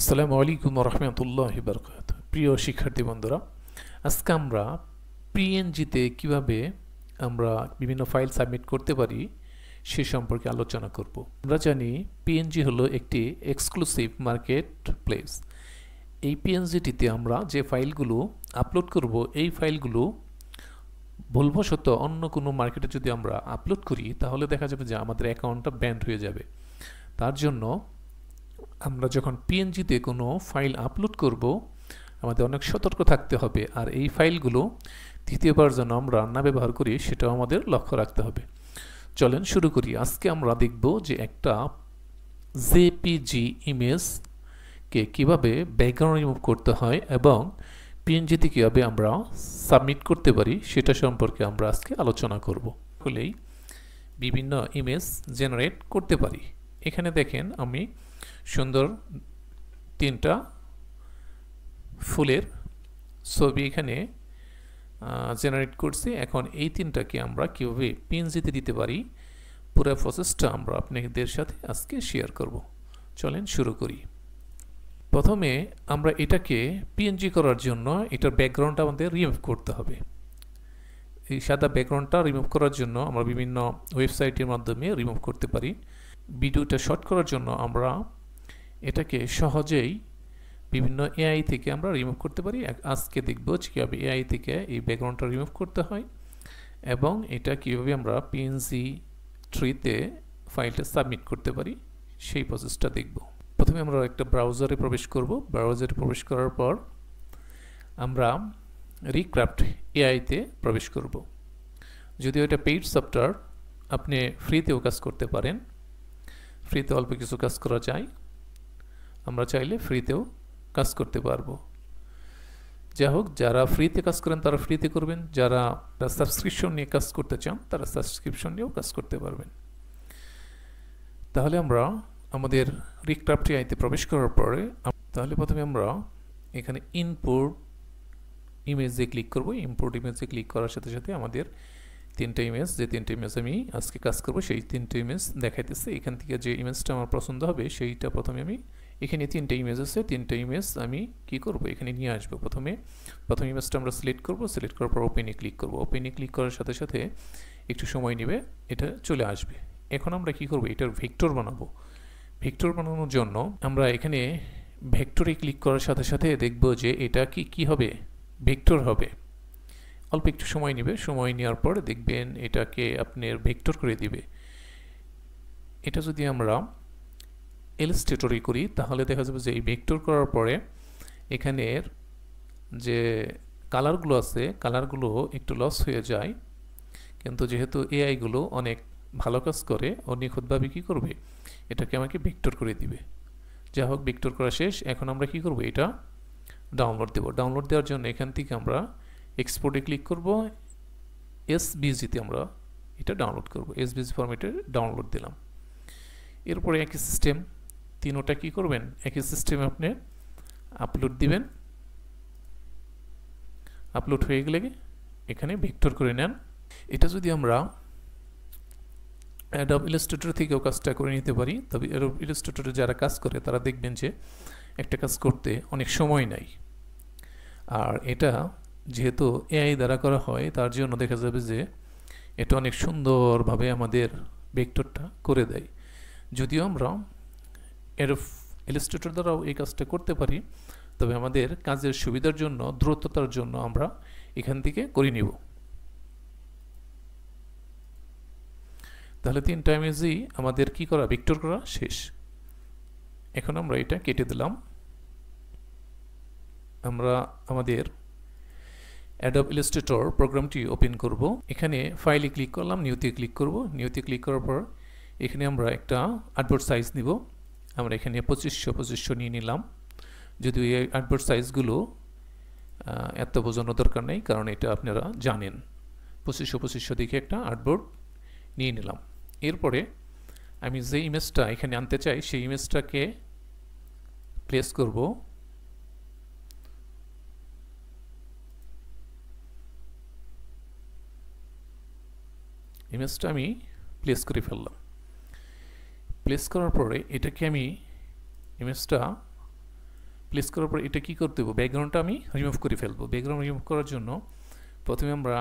আসসালামু আলাইকুম রহমতুল্লাহি বারকাতুহু। প্রিয় শিক্ষার্থী বন্ধুরা, আজকে আমরা পিএনজিতে কিভাবে আমরা বিভিন্ন ফাইল সাবমিট করতে পারি সে সম্পর্কে আলোচনা করব। আমরা জানি পিএনজি হলো একটি এক্সক্লুসিভ মার্কেট প্লেস। এই পিএনজিটিতে আমরা যে ফাইলগুলো আপলোড করব, এই ফাইলগুলো ভুলবশত অন্য কোনো মার্কেটে যদি আমরা আপলোড করি তাহলে দেখা যাবে যে আমাদের অ্যাকাউন্টটা ব্যান্ড হয়ে যাবে। তার জন্য আমরা যখন পিএনজিতে কোনো ফাইল আপলোড করব আমাদের অনেক সতর্ক থাকতে হবে, আর এই ফাইলগুলো দ্বিতীয়বার যেন আমরা না ব্যবহার করি সেটাও আমাদের লক্ষ্য রাখতে হবে। চলেন শুরু করি। আজকে আমরা দেখব যে একটা জেপিজি ইমেজকে কিভাবে ব্যাকগ্রাউন্ড রিমুভ করতে হয় এবং পিএনজিতে কীভাবে আমরা সাবমিট করতে পারি সেটা সম্পর্কে আমরা আজকে আলোচনা করব। হলেই বিভিন্ন ইমেজ জেনারেট করতে পারি। এখানে দেখেন আমি সুন্দর তিনটা ফুলের ছবি এখানে জেনারেট করছি। এখন এই তিনটাকে আমরা কীভাবে পিএনজিতে দিতে পারি পুরো প্রসেসটা আমরা আপনাদের সাথে আজকে শেয়ার করব। চলেন শুরু করি। প্রথমে আমরা এটাকে পিএনজি করার জন্য এটার ব্যাকগ্রাউন্ডটা আমাদের রিমুভ করতে হবে। এই সাদা ব্যাকগ্রাউন্ডটা রিমুভ করার জন্য আমরা বিভিন্ন ওয়েবসাইটের মাধ্যমে রিমুভ করতে পারি। ভিডিওটা শর্ট করার জন্য আমরা এটাকে সহজেই বিভিন্ন এআই থেকে আমরা রিমুভ করতে পারি। আজকে দেখব কীভাবে এআই থেকে এই ব্যাকগ্রাউন্ডটা রিমুভ করতে হয় এবং এটা কীভাবে আমরা পিএনজি ট্রিতে ফাইলটা সাবমিট করতে পারি সেই প্রসেসটা দেখব। প্রথমে আমরা একটা ব্রাউজারে প্রবেশ করব। ব্রাউজারে প্রবেশ করার পর আমরা রিক্রাফট এআইতে প্রবেশ করব। যদিও এটা পেইড সফটওয়্যার, আপনি ফ্রিতেও কাজ করতে পারেন। ফ্রিতে অল্প কিছু কাজ করা যায়, আমরা চাইলে ফ্রিতেও কাজ করতে পারবো। যাই হোক, যারা ফ্রিতে কাজ করেন তারা ফ্রিতে করবেন, যারা সাবস্ক্রিপশন নিয়ে কাজ করতে চান তারা সাবস্ক্রিপশন নিয়েও কাজ করতে পারবেন। তাহলে আমরা আমাদের রিক্রাফট এআইতে প্রবেশ করার পরে প্রথমে আমরা এখানে ইম্পোর্ট ইমেজে ক্লিক করব। ইম্পোর্ট ইমেজে ক্লিক করার সাথে সাথে আমাদের তিনটা ইমেজ, যে তিনটা ইমেজ আমি আজকে কাজ করব সেই তিনটা ইমেজ দেখাইতেছে। এখান থেকে যে ইমেজটা আমার পছন্দ হবে সেইটা প্রথমে আমি, এখানে তিনটা ইমেজ আছে, তিনটা ইমেজ আমি কি করব এখানে নিয়ে আসবো। প্রথম ইমেজটা আমরা সিলেক্ট করব। সিলেক্ট করার পর ওপেনে ক্লিক করব। ওপেনে ক্লিক করার সাথে সাথে একটু সময় নেবে, এটা চলে আসবে। এখন আমরা কি করব, এটার ভেক্টর বানাবো। ভেক্টর বানানোর জন্য আমরা এখানে ভেক্টরে ক্লিক করার সাথে সাথে দেখব যে এটা কি হবে, ভেক্টর হবে। অল্প একটু সময় নেবে, সময় নেওয়ার পর দেখবেন এটাকে আপনার ভেক্টর করে দিবে। এটা যদি আমরা ইলাস্ট্রেটরে করি তাহলে দেখা যাবে যে এই ভেক্টর করার পরে এখানের যে কালারগুলো আছে কালারগুলো একটু লস হয়ে যায়, কিন্তু যেহেতু এআইগুলো অনেক ভালো কাজ করে ও নিখুঁতভাবে কী করবে এটাকে আমাকে ভেক্টর করে দিবে। যাই হোক, ভেক্টর করা শেষ। এখন আমরা কি করব, এটা ডাউনলোড দেব। ডাউনলোড দেওয়ার জন্য এখান থেকে আমরা এক্সপোর্টে ক্লিক করব। এসভিজিতে আমরা এটা ডাউনলোড করব। এসভিজি ফরম্যাটে ডাউনলোড দিলাম। এরপরে একই সিস্টেম, তিনোটা কি করবেন একই সিস্টেমে আপনি আপলোড দিবেন। আপলোড হয়ে গেলে এখানে ভেক্টর করে নেন। এটা যদি আমরা অ্যাডব ইলাস্ট্রেটর থেকেও কাজটা করে নিতে পারি, তবে অ্যাডব ইলাস্ট্রেটরে যারা কাজ করে তারা দেখবেন যে একটা কাজ করতে অনেক সময় নেয়। আর এটা যেহেতু এআই দ্বারা করা হয় তার জন্য দেখা যাবে যে এটা অনেক সুন্দরভাবে আমাদের ভেক্টরটা করে দেয়। যদিও আমরা অ্যাডব ইলাস্ট্রেটর দ্বারাও এই কাজটা করতে পারি, তবে আমাদের কাজের সুবিধার জন্য, দ্রুততার জন্য আমরা এখান থেকে করে নিব। তাহলে তিনটা ইমেজই আমাদের কি করা, ভেক্টর করা শেষ। এখন আমরা এটা কেটে দিলাম। আমরা আমাদের অ্যাডব ইলাস্ট্রেটর প্রোগ্রামটি ওপেন করব। এখানে ফাইলে ক্লিক করলাম, নিউতে ক্লিক করব। নিউতে ক্লিক করার পর এখানে আমরা একটা আর্টবোর্ড সাইজ নিব। আমরা এখানে 2500 নিয়ে নিলাম। যদিও এই আর্টবোর্ড সাইজগুলো এত বোঝানোর দরকার নেই, কারণ এটা আপনারা জানেন। 2500 দেখে একটা আর্টবোর্ড নিয়ে নিলাম। এরপরে আমি যে ইমেজটা এখানে আনতে চাই সেই ইমেজটাকে প্লেস করব। ইমেজটা আমি প্লেস করে ফেললাম। প্লেস করার পরে এটাকে আমি ইমেজটা প্লেস করার পর এটা কি করতে হবে, ব্যাকগ্রাউন্ডটা আমি রিমুভ করে ফেলবো। ব্যাকগ্রাউন্ড রিমুভ করার জন্য প্রথমে আমরা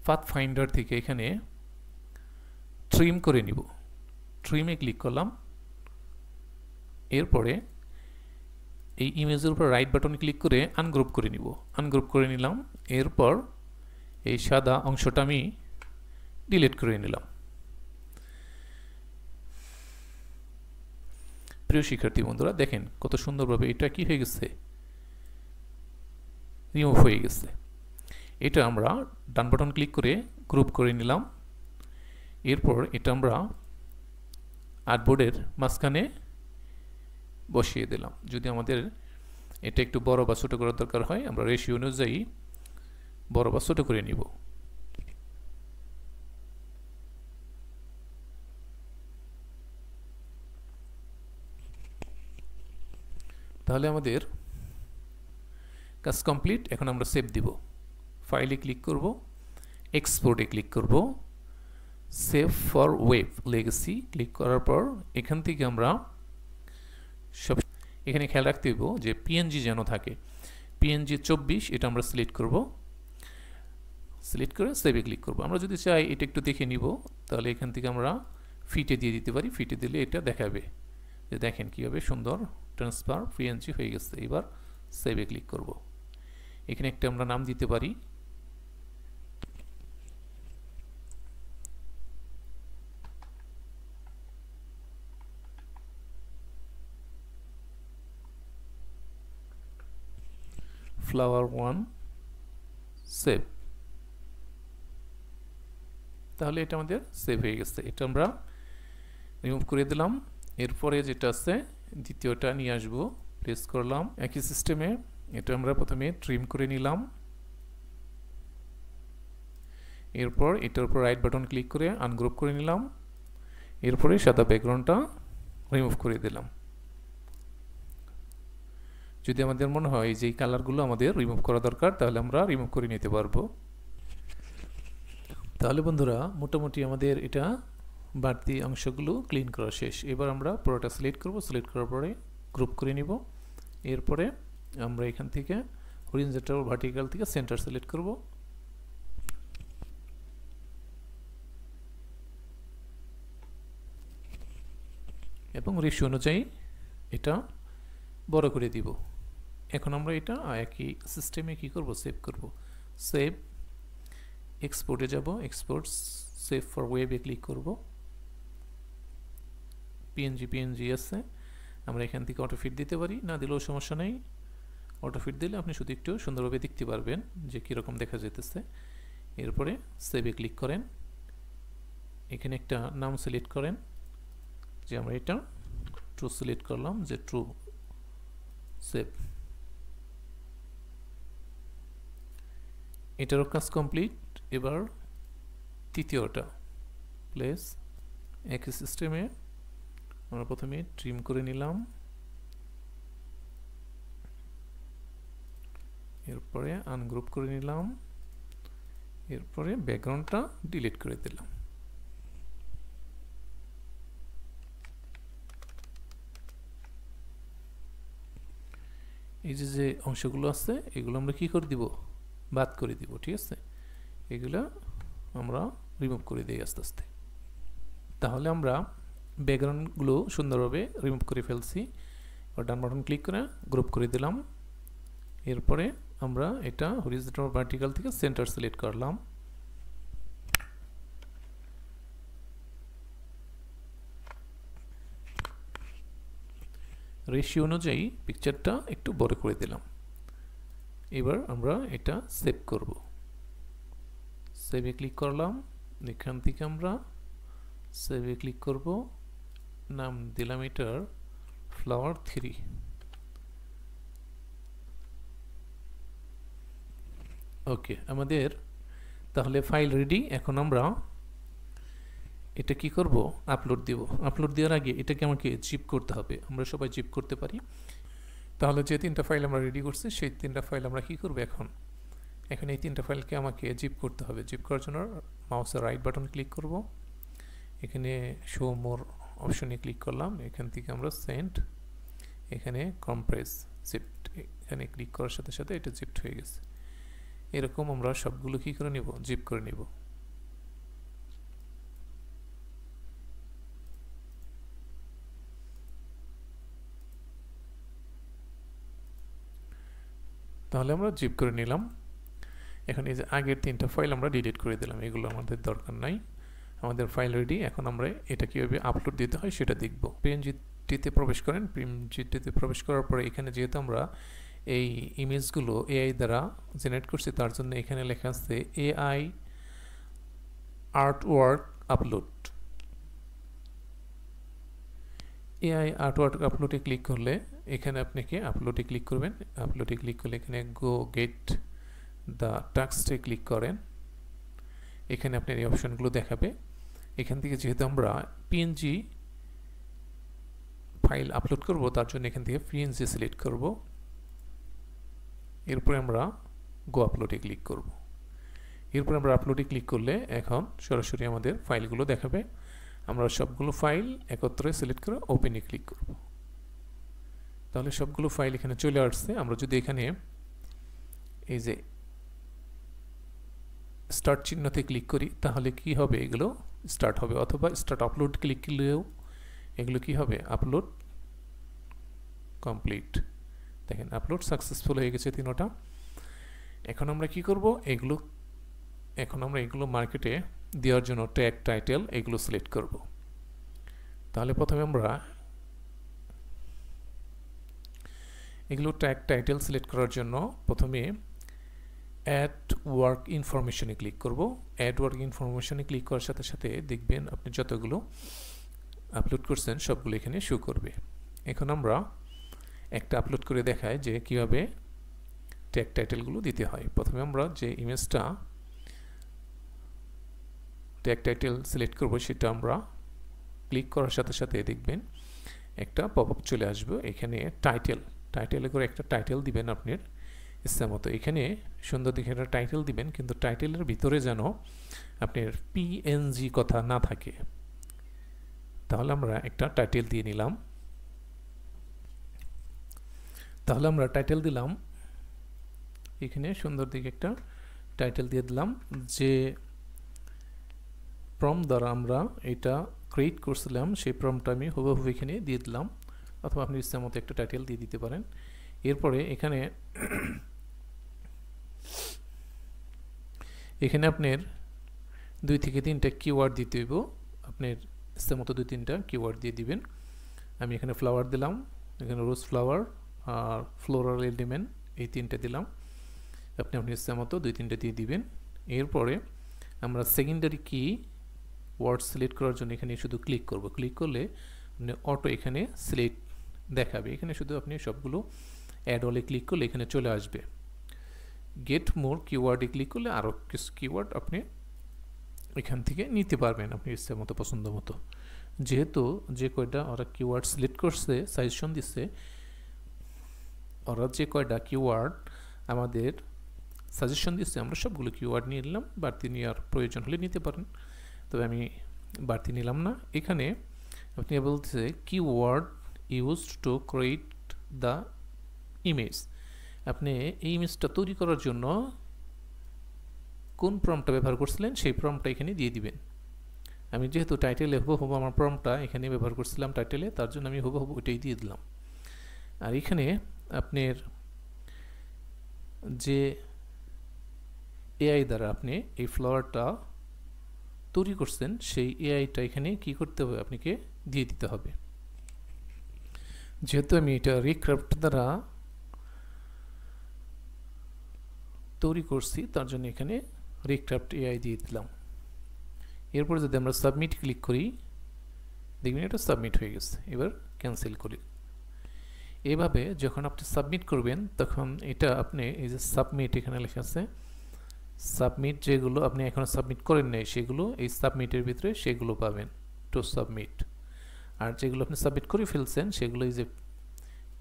পাথ ফাইন্ডার থেকে এখানে ট্রিম করে নিব। ট্রিমে ক্লিক করলাম, এরপরে এই ইমেজের উপর রাইট বাটন ক্লিক করে আনগ্রুপ করে নিব। আনগ্রুপ করে নিলাম, এরপর এই সাদা অংশটা আমি ডিলিট করে নিলাম। প্রিয় শিক্ষার্থী বন্ধুরা, দেখেন কত সুন্দরভাবে এটা কি হয়ে গেছে, রিমুভ হয়ে গেছে। এটা আমরা ডান বাটন ক্লিক করে গ্রুপ করে নিলাম। এরপর এটা আমরা আর্টবোর্ডের মাঝখানে বসিয়ে দিলাম। যদি আমাদের এটা একটু বড় বা ছোট করার দরকার হয়, আমরা রেশিও অনুযায়ী বড় বা ছোট করে নিব। তাহলে আমাদের কাজ কমপ্লিট। এখন আমরা সেভ দিব। ফাইলে ক্লিক করব, এক্সপোর্টে ক্লিক করব, save for web legacy click করার পর এখান থেকে আমরা সব এখানে খেয়াল রাখতে হইব যে পিএনজি যেন থাকে। পিএনজি 24 এটা আমরা সিলেক্ট করব। সিলেক্ট করে সেভে ক্লিক করব। আমরা যদি চাই এটা একটু দেখে নিব, তাহলে এখান থেকে আমরা ফিটে দিয়ে দিতে পারি। ফিটে দিলে এটা দেখাবে যে দেখেন কীভাবে সুন্দর ট্রান্সফার পিএনজি হয়ে গেছে। এবার সেভে ক্লিক করব। এখানে একটা আমরা নাম দিতে পারি। Flower 1 save. তাহলে এটা আমাদের সেভ হয়ে গেছে। এটা আমরা রিমুভ করে দিলাম। এরপরে যেটা আছে দ্বিতীয়টা নিয়ে আসবো, প্রেস করলাম একই সিস্টেমে। এটা আমরা প্রথমে ট্রিম করে নিলাম। এরপর এটার উপর রাইট বাটন ক্লিক করে আনগ্রুপ করে নিলাম। এরপরে সাদা ব্যাকগ্রাউন্ডটা রিমুভ করে দিলাম। যদি আমাদের মনে হয় যে এই কালারগুলো আমাদের রিমুভ করা দরকার, তাহলে আমরা রিমুভ করে নিতে পারবো। তাহলে বন্ধুরা মোটামুটি আমাদের এটা বাড়তি অংশগুলো ক্লিন করা শেষ। এবার আমরা পুরোটা সিলেক্ট করব। সিলেক্ট করার পরে গ্রুপ করে নিব। এরপরে আমরা এখান থেকে হরিজন্টাল ভার্টিক্যাল থেকে সেন্টার সিলেক্ট করব। এবং রেশিও অনুযায়ী এটা বড় করে দিব। এখন আমরা এটা একই সিস্টেমে কি করব, সেভ করব। সেভ, এক্সপোর্টে যাব, এক্সপোর্ট সেভ ফর ওয়েবে ক্লিক করব। পিএনজি আছে, আমরা এখান থেকে অটোফিট দিতে পারি, না দিলেও সমস্যা নেই। অটোফিট দিলে আপনি শুধু একটু সুন্দরভাবে দেখতে পারবেন যে কীরকম দেখা যেতেছে। এরপরে সেভে ক্লিক করেন। এখানে একটা নাম সিলেক্ট করেন, যে আমরা এটা ট্রু সিলেক্ট করলাম, যে ট্রু। সেভ। এটারও কাজ কমপ্লিট। এবার তৃতীয়টা প্লেস একই সিস্টেমে আমরা প্রথমে ট্রিম করে নিলাম। এরপরে আনগ্রুপ করে নিলাম। এরপরে ব্যাকগ্রাউন্ডটা ডিলিট করে দিলাম। এই যে অংশগুলো আছে এগুলো আমরা কি করে দিব, বাদ করে দিব। ঠিক আছে, এগুলো আমরা রিমুভ করে দিই আস্তে আস্তে। তাহলে আমরা ব্যাকগ্রাউন্ডগুলো সুন্দরভাবে রিমুভ করে ফেলছি। ডান বাটন ক্লিক করে গ্রুপ করে দিলাম। এরপরে আমরা এটা হরিজন্টাল ভার্টিক্যাল থেকে সেন্টার সিলেক্ট করলাম। রেশিও অনুযায়ী পিকচারটা একটু বড় করে দিলাম। এবার আমরা এটা সেভ করব। সেভে ক্লিক করলাম। এখান থেকে আমরা সেভে ক্লিক করব। নাম দিলাম এটার ফ্লাওয়ার 3। ওকে, আমাদের তাহলে ফাইল রেডি। এখন আমরা এটা কি করব, আপলোড দেব। আপলোড দেওয়ার আগে এটাকে আমাকে জিপ করতে হবে। আমরা সবাই জিপ করতে পারি। তাহলে যে 3টা ফাইল আমরা রেডি করছি, সেই 3টা ফাইল আমরা কি করব, এখন এই 3টা ফাইলকে আমাকে জিপ করতে হবে। জিপ করার জন্য মাউসের রাইট বাটন ক্লিক করব। এখানে শো মোর অপশনে ক্লিক করলাম। এখান থেকে আমরা সেন্ড এখানে কম্প্রেস জিপড, এখানে ক্লিক করার সাথে সাথে এটা জিপড হয়ে গেছে। এরকম আমরা সবগুলো কি করে নিব, জিপ করে নিব। তাহলে আমরা জিপ করে নিলাম। এখন এই যে আগের 3টা ফাইল আমরা ডিলিট করে দিলাম, এগুলো আমাদের দরকার নাই, আমাদের ফাইল রেডি। এখন আমরা এটা কীভাবে আপলোড দিতে হয় সেটা দেখব। পিএনজিটিতে প্রবেশ করেন। পিএনজিটিতে প্রবেশ করার পরে এখানে যেহেতু আমরা এই ইমেজগুলো এআই দ্বারা জেনারেট করছি, তার জন্য এখানে লেখা আছে AI artwork upload. AI artwork আপলোডে ক্লিক করলে এখানে আপনাকে আপলোডে ক্লিক করবেন। আপলোডে ক্লিক করলে এখানে গো গেট দ্য টাস্কে ক্লিক করেন। এখানে আপনার এই অপশনগুলো দেখাবে। এখান থেকে যেহেতু আমরা পিএনজি ফাইল আপলোড করব, তার জন্য এখান থেকে পিএনজি সিলেক্ট করব। এরপরে আমরা গো আপলোডে ক্লিক করব। এরপর আমরা আপলোডে ক্লিক করলে এখন সরাসরি আমাদের ফাইলগুলো দেখাবে। আমরা সবগুলো ফাইল একত্রে সিলেক্ট করে ওপেনে ক্লিক করব। তাহলে সবগুলো ফাইল এখানে চলে আসছে। আমরা যদি এখানে এই যে স্টার্ট চিহ্নতে ক্লিক করি তাহলে কি হবে, এগুলো স্টার্ট হবে, অথবা স্টার্ট আপলোড ক্লিক করলেও এগুলো কি হবে, আপলোড কমপ্লিট। দেখেন আপলোড সাকসেসফুল হয়ে গেছে 3টা। এখন আমরা কি করব, এখন আমরা এগুলো মার্কেটে দেওয়ার জন্য ট্যাগ টাইটেল এগুলো সিলেক্ট করব। তাহলে প্রথমে আমরা এগুলো ট্যাগ টাইটেল সিলেক্ট করার জন্য প্রথমে অ্যাড ওয়ার্ক ইনফরমেশনে ক্লিক করব। অ্যাড ওয়ার্ক ইনফরমেশনে ক্লিক করার সাথে সাথে দেখবেন আপনি যতগুলো আপলোড করছেন সবগুলো এখানে শো করবে। এখন আমরা একটা আপলোড করে দেখাই যে কিভাবে ট্যাগ টাইটেলগুলো দিতে হয়। প্রথমে আমরা যে ইমেজটা ট্যাগ টাইটেল সিলেক্ট করব সেটা আমরা ক্লিক করার সাথে সাথে দেখবেন একটা পপআপ চলে আসবে। এখানে টাইটেলে করে একটা টাইটেল দিবেন আপনার ইচ্ছা মতো। এখানে সুন্দর দেখে একটা টাইটেল দিবেন, কিন্তু টাইটেলের ভিতরে যেন আপনার পিএনজি কথা না থাকে। তাহলে আমরা একটা টাইটেল দিয়ে নিলাম। তাহলে আমরা টাইটেল দিলাম, এখানে সুন্দর দিকে একটা টাইটেল দিয়ে দিলাম। যে প্রম্পট দ্বারা আমরা এটা ক্রিয়েট করছিলাম সেই প্রম্পটটা আমি হুবহু এখানে দিয়ে দিলাম, অথবা আপনি ইচ্ছা মতো একটা টাইটেল দিয়ে দিতে পারেন। এরপরে এখানে আপনার 2 থেকে 3টা কিওয়ার্ড দিতে হইব। আপনার ইচ্ছা মতো 2-3টা কিওয়ার্ড দিয়ে দিবেন। আমি এখানে ফ্লাওয়ার দিলাম, এখানে রোজ ফ্লাওয়ার আর ফ্লোরাল এলিমেন্ট, এই 3টা দিলাম। আপনি ইচ্ছা মতো 2-3টা দিয়ে দিবেন। এরপরে আমরা সেকেন্ডারি কি ওয়ার্ড সিলেক্ট করার জন্য এখানে শুধু ক্লিক করব। ক্লিক করলে আপনি অটো এখানে সিলেক্ট দেখাবে। এখানে শুধু আপনি সবগুলো অ্যাড অলে ক্লিক করলে এখানে চলে আসবে। গেট মোর কিওয়ার্ডে ক্লিক করলে আরও কিছু কিওয়ার্ড আপনি এখান থেকে নিতে পারবেন আপনি ইচ্ছা মতো, পছন্দ মতো। যেহেতু যে কয়টা ওরা কিওয়ার্ড সিলেক্ট করছে, সাজেশন দিচ্ছে, ওরা যে কয়টা কিওয়ার্ড আমাদের সাজেশন দিচ্ছে আমরা সবগুলো কিওয়ার্ড নিয়ে নিলাম। বাড়তি নেওয়ার প্রয়োজন হলে নিতে পারেন, তবে আমি বাড়তি নিলাম না। এখানে আপনি বলতেছে keyword used to create the image. আপনি এই ইমেজটা তৈরি করার জন্য কোন প্রম্পটটা ব্যবহার করছিলেন সেই প্রম্পটটা এখানে দিয়ে দিবেন। আমি যেহেতু টাইটেলে হুবহু আমার প্রম্পটটা এখানে ব্যবহার করছিলাম টাইটেলে, তার জন্য আমি হুবহু ওইটাই দিয়ে দিলাম। আর এখানে আপনার যে এআই দ্বারা আপনি এই ফ্লাওয়ারটা তৈরি করছেন সেই এআইটা এখানে কি করতে হবে, আপনাকে দিয়ে দিতে হবে। যেহেতু আমি এটা রিক্রাফট দ্বারা তৈরি করছি, তার জন্য এখানে রিক্রাফট এআই দিয়ে দিলাম। এরপর যদি আমরা সাবমিট ক্লিক করি, দেখবেন এটা সাবমিট হয়ে গেছে। এবার ক্যান্সেল করি। এভাবে যখন আপনি সাবমিট করবেন তখন এটা আপনি এই যে সাবমিট এখানে লেখা আছে, সাবমিট যেগুলো আপনি এখনো সাবমিট করেন নাই সেগুলো এই সাবমিটের ভিতরে সেগুলো পাবেন, টু সাবমিট। আর যেগুলো আপনি সাবমিট করে ফেলছেন সেগুলো এই যে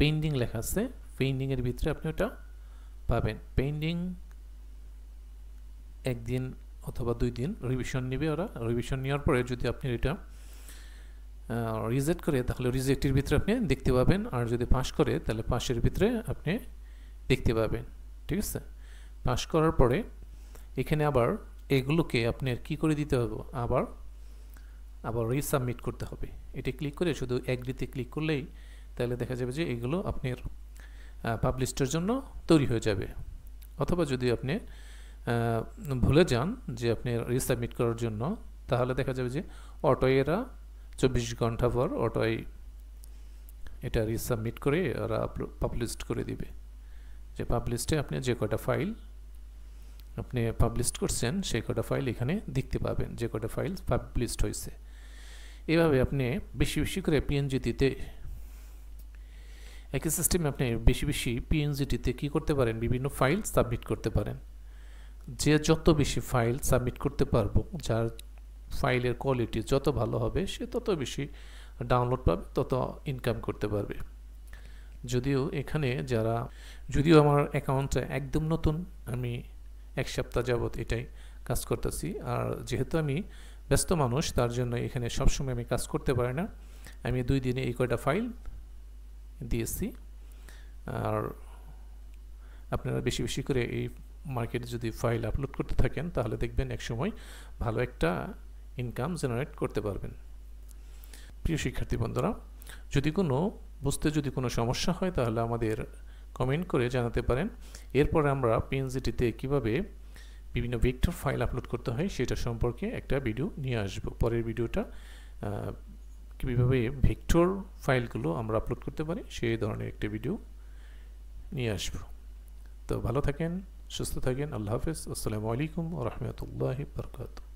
পেন্ডিং লেখা আছে, পেন্ডিংয়ের ভিতরে আপনি ওটা পাবেন। পেন্ডিং 1 দিন অথবা 2 দিন রিভিশন নেবে ওরা। রিভিশন নেওয়ার পরে যদি আপনি এটা রিজেক্ট করে তাহলে রিজেক্টের ভিতরে আপনি দেখতে পাবেন, আর যদি পাস করে তাহলে পাশের ভিতরে আপনি দেখতে পাবেন। ঠিক আছে, পাস করার পরে এখানে আবার এগুলোকে আপনার কি করে দিতে হবে, আবার রিসাবমিট করতে হবে। এটা ক্লিক করে শুধু এগ্রিতে ক্লিক করলেই তাহলে দেখা যাবে যে এগুলো আপনার পাবলিশডের জন্য তৈরি হয়ে যাবে। অথবা যদি আপনি ভুলে যান যে আপনি রিসাবমিট করার জন্য, তাহলে দেখা যাবে যে অটোয়েরা 24 ঘন্টা পর অটোই এটা রিসাবমিট করে ওরা পাবলিশড করে দিবে। যে পাবলিশডে আপনি যে কটা ফাইল আপনি পাবলিশ করছেন সেই কটা ফাইল এখানে দেখতে পাবেন, যে কটা ফাইল পাবলিশড হয়েছে। এভাবে আপনি বেশি বেশি করে পিএনজিটিতে, একই সিস্টেমে আপনি বেশি বেশি পিএনজিটিতে কী করতে পারেন, বিভিন্ন ফাইল সাবমিট করতে পারেন। যে যত বেশি ফাইল সাবমিট করতে পারবো, যার ফাইলের কোয়ালিটি যত ভালো হবে সে তত বেশি ডাউনলোড পাবে, তত ইনকাম করতে পারবে। যদিও আমার অ্যাকাউন্টটা একদম নতুন, আমি 1 সপ্তাহ যাবৎ এটাই কাজ করতেছি, আর যেহেতু আমি ব্যস্ত মানুষ তার জন্য এখানে সবসময় আমি কাজ করতে পারি না। আমি 2 দিনে এই কয়টা ফাইল দিয়েছি। আর আপনারা বেশি বেশি করে এই মার্কেটে যদি ফাইল আপলোড করতে থাকেন তাহলে দেখবেন একসময় ভালো একটা ইনকাম জেনারেট করতে পারবেন। প্রিয় শিক্ষার্থী বন্ধুরা, বুঝতে যদি কোনো সমস্যা হয় তাহলে আমাদের কমেন্ট করে জানাতে পারেন। এরপরে আমরা পিএনজিটিতে কিভাবে বিভিন্ন ভেক্টর ফাইল আপলোড করতে হয় সেটা সম্পর্কে একটা ভিডিও নিয়ে আসব। পরের ভিডিওটা কীভাবে ভেক্টর ফাইলগুলো আমরা আপলোড করতে পারি সেই ধরনের একটা ভিডিও নিয়ে আসব। তো ভালো থাকেন, সুস্থ থাকেন, আল্লাহ হাফেজ, আসসালামু আলাইকুম ওয়া রাহমাতুল্লাহি ওয়া বারাকাতুহু।